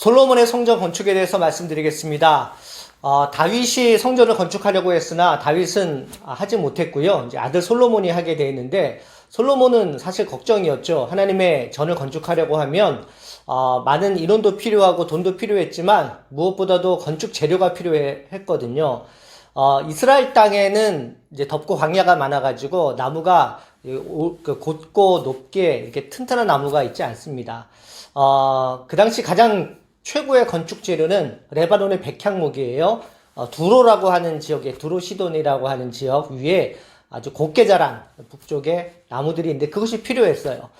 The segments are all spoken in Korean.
솔로몬의 성전 건축에 대해서 말씀드리겠습니다. 다윗이 성전을 건축하려고 했으나 다윗은 하지 못했고요. 이제 아들 솔로몬이 하게 돼 있는데 솔로몬은 사실 걱정이었죠. 하나님의 전을 건축하려고 하면 많은 인원도 필요하고 돈도 필요했지만 무엇보다도 건축 재료가 필요했거든요. 이스라엘 땅에는 이제 덥고 광야가 많아가지고 나무가 곧고 높게 이렇게 튼튼한 나무가 있지 않습니다. 그 당시 가장 최고의 건축 재료는 레바논의 백향목이에요. 두로라고 하는 지역에, 두로시돈이라고 하는 지역 위에 아주 곱게 자란 북쪽에 나무들이 있는데 그것이 필요했어요.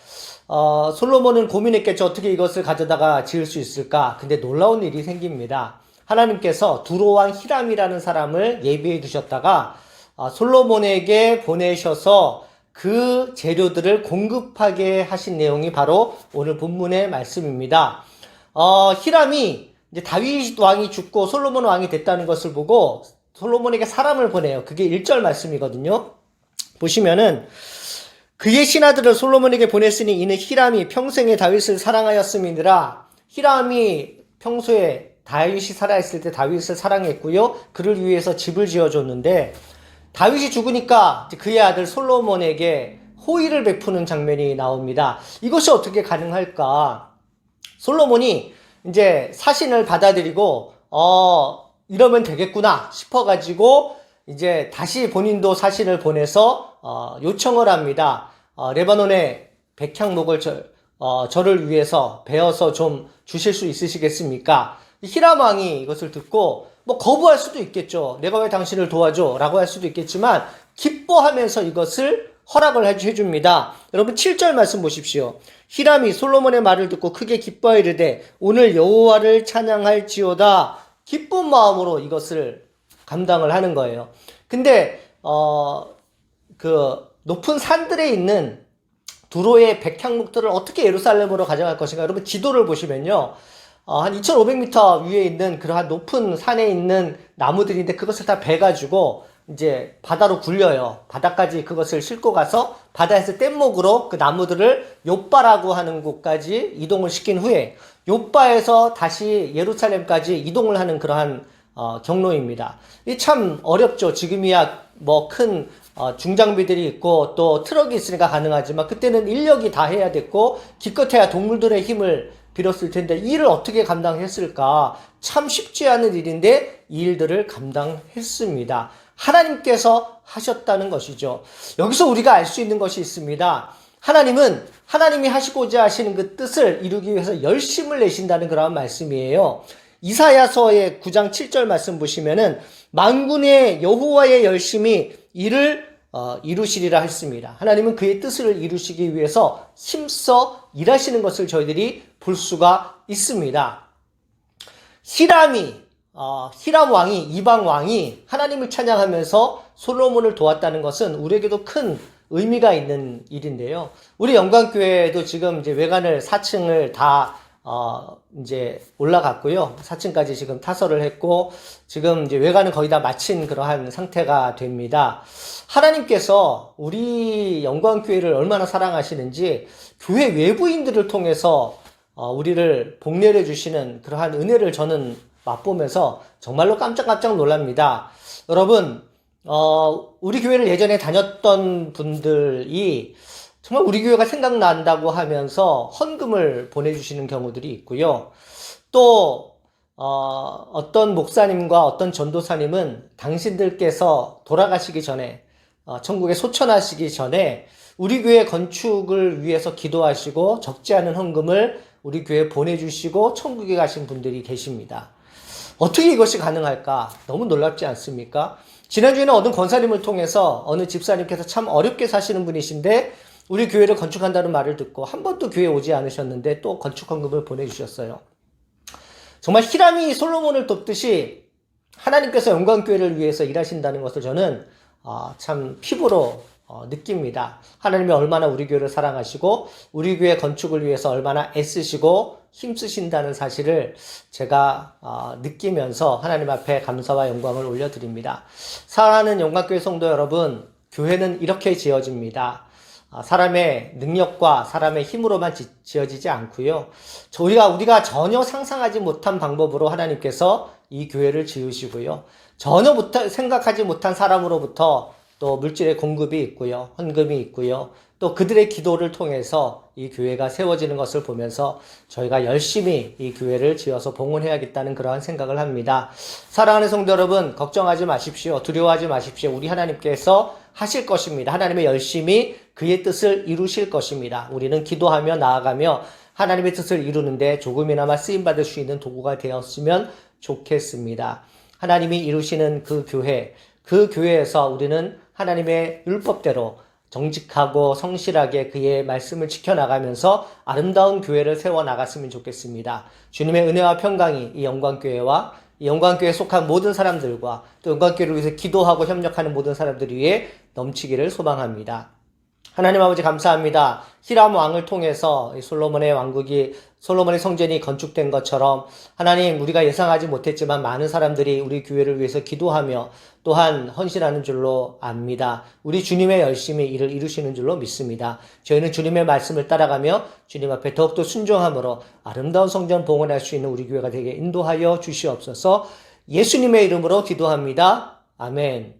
솔로몬은 고민했겠죠. 어떻게 이것을 가져다가 지을 수 있을까? 근데 놀라운 일이 생깁니다. 하나님께서 두로왕 히람이라는 사람을 예비해 두셨다가 솔로몬에게 보내셔서 그 재료들을 공급하게 하신 내용이 바로 오늘 본문의 말씀입니다. 히람이 이제 다윗 왕이 죽고 솔로몬 왕이 됐다는 것을 보고 솔로몬에게 사람을 보내요. 그게 1절 말씀이거든요. 보시면은 그의 신하들을 솔로몬에게 보냈으니 이는 히람이 평생에 다윗을 사랑하였음이니라. 히람이 평소에 다윗이 살아있을 때 다윗을 사랑했고요. 그를 위해서 집을 지어줬는데 다윗이 죽으니까 그의 아들 솔로몬에게 호의를 베푸는 장면이 나옵니다. 이것이 어떻게 가능할까? 솔로몬이 이제 사신을 받아들이고 이러면 되겠구나 싶어가지고 이제 다시 본인도 사신을 보내서 요청을 합니다. 레바논의 백향목을 저를 위해서 베어서 좀 주실 수 있으시겠습니까? 히람 왕이 이것을 듣고 뭐 거부할 수도 있겠죠. 내가 왜 당신을 도와줘? 라고 할 수도 있겠지만 기뻐하면서 이것을 허락을 해줍니다. 여러분 7절 말씀 보십시오. 히람이 솔로몬의 말을 듣고 크게 기뻐하 이르되 오늘 여호와를 찬양할지어다. 기쁜 마음으로 이것을 감당을 하는 거예요. 근데 그 높은 산들에 있는 두로의 백향목들을 어떻게 예루살렘으로 가져갈 것인가? 여러분 지도를 보시면요. 한 2,500m 위에 있는 그러한 높은 산에 있는 나무들인데 그것을 다 베가지고 이제 바다로 굴려요. 바다까지 그것을 싣고 가서 바다에서 뗏목으로 그 나무들을 욥바라고 하는 곳까지 이동을 시킨 후에 욥바에서 다시 예루살렘까지 이동을 하는 그러한 경로입니다. 이 참 어렵죠. 지금이야 뭐 큰 중장비들이 있고 또 트럭이 있으니까 가능하지만 그때는 인력이 다 해야 됐고 기껏해야 동물들의 힘을 빌었을 텐데 이 일을 어떻게 감당했을까? 참 쉽지 않은 일인데 이 일들을 감당했습니다. 하나님께서 하셨다는 것이죠. 여기서 우리가 알 수 있는 것이 있습니다. 하나님은 하나님이 하시고자 하시는 그 뜻을 이루기 위해서 열심을 내신다는 그런 말씀이에요. 이사야서의 9장 7절 말씀 보시면은 만군의 여호와의 열심이 이를 이루시리라 했습니다. 하나님은 그의 뜻을 이루시기 위해서 힘써 일하시는 것을 저희들이 볼 수가 있습니다. 히람 왕이, 이방 왕이 하나님을 찬양하면서 솔로몬을 도왔다는 것은 우리에게도 큰 의미가 있는 일인데요. 우리 영광교회도 지금 이제 외관을 4층을 다 이제 올라갔고요. 4층까지 지금 타설을 했고, 지금 이제 외관은 거의 다 마친 그러한 상태가 됩니다. 하나님께서 우리 영광교회를 얼마나 사랑하시는지 교회 외부인들을 통해서 우리를 복내려 주시는 그러한 은혜를 저는 맛보면서 정말로 깜짝깜짝 놀랍니다. 여러분, 우리 교회를 예전에 다녔던 분들이 정말 우리 교회가 생각난다고 하면서 헌금을 보내주시는 경우들이 있고요. 또 어떤 목사님과 어떤 전도사님은 당신들께서 돌아가시기 전에 천국에 소천하시기 전에 우리 교회 건축을 위해서 기도하시고 적지 않은 헌금을 우리 교회에 보내주시고 천국에 가신 분들이 계십니다. 어떻게 이것이 가능할까? 너무 놀랍지 않습니까? 지난주에는 어떤 권사님을 통해서 어느 집사님께서 참 어렵게 사시는 분이신데 우리 교회를 건축한다는 말을 듣고 한 번도 교회에 오지 않으셨는데 또 건축 헌금을 보내주셨어요. 정말 히람이 솔로몬을 돕듯이 하나님께서 영광교회를 위해서 일하신다는 것을 저는 참 피부로 느낍니다. 하나님이 얼마나 우리 교회를 사랑하시고 우리 교회 건축을 위해서 얼마나 애쓰시고 힘쓰신다는 사실을 제가 느끼면서 하나님 앞에 감사와 영광을 올려드립니다. 사랑하는 영광교회 성도 여러분, 교회는 이렇게 지어집니다. 사람의 능력과 사람의 힘으로만 지어지지 않고요. 우리가 전혀 상상하지 못한 방법으로 하나님께서 이 교회를 지으시고요. 전혀 생각하지 못한 사람으로부터 또 물질의 공급이 있고요. 헌금이 있고요. 또 그들의 기도를 통해서 이 교회가 세워지는 것을 보면서 저희가 열심히 이 교회를 지어서 봉헌해야겠다는 그러한 생각을 합니다. 사랑하는 성도 여러분, 걱정하지 마십시오. 두려워하지 마십시오. 우리 하나님께서 하실 것입니다. 하나님의 열심히 그의 뜻을 이루실 것입니다. 우리는 기도하며 나아가며 하나님의 뜻을 이루는데 조금이나마 쓰임받을 수 있는 도구가 되었으면 좋겠습니다. 하나님이 이루시는 그 교회에서 우리는 하나님의 율법대로 정직하고 성실하게 그의 말씀을 지켜나가면서 아름다운 교회를 세워나갔으면 좋겠습니다. 주님의 은혜와 평강이 이 영광교회와 이 영광교회에 속한 모든 사람들과 또 영광교회를 위해서 기도하고 협력하는 모든 사람들 위해 넘치기를 소망합니다. 하나님 아버지 감사합니다. 히람 왕을 통해서 솔로몬의 성전이 건축된 것처럼 하나님 우리가 예상하지 못했지만 많은 사람들이 우리 교회를 위해서 기도하며 또한 헌신하는 줄로 압니다. 우리 주님의 열심히 이를 이루시는 줄로 믿습니다. 저희는 주님의 말씀을 따라가며 주님 앞에 더욱더 순종함으로 아름다운 성전 봉헌할 수 있는 우리 교회가 되게 인도하여 주시옵소서. 예수님의 이름으로 기도합니다. 아멘.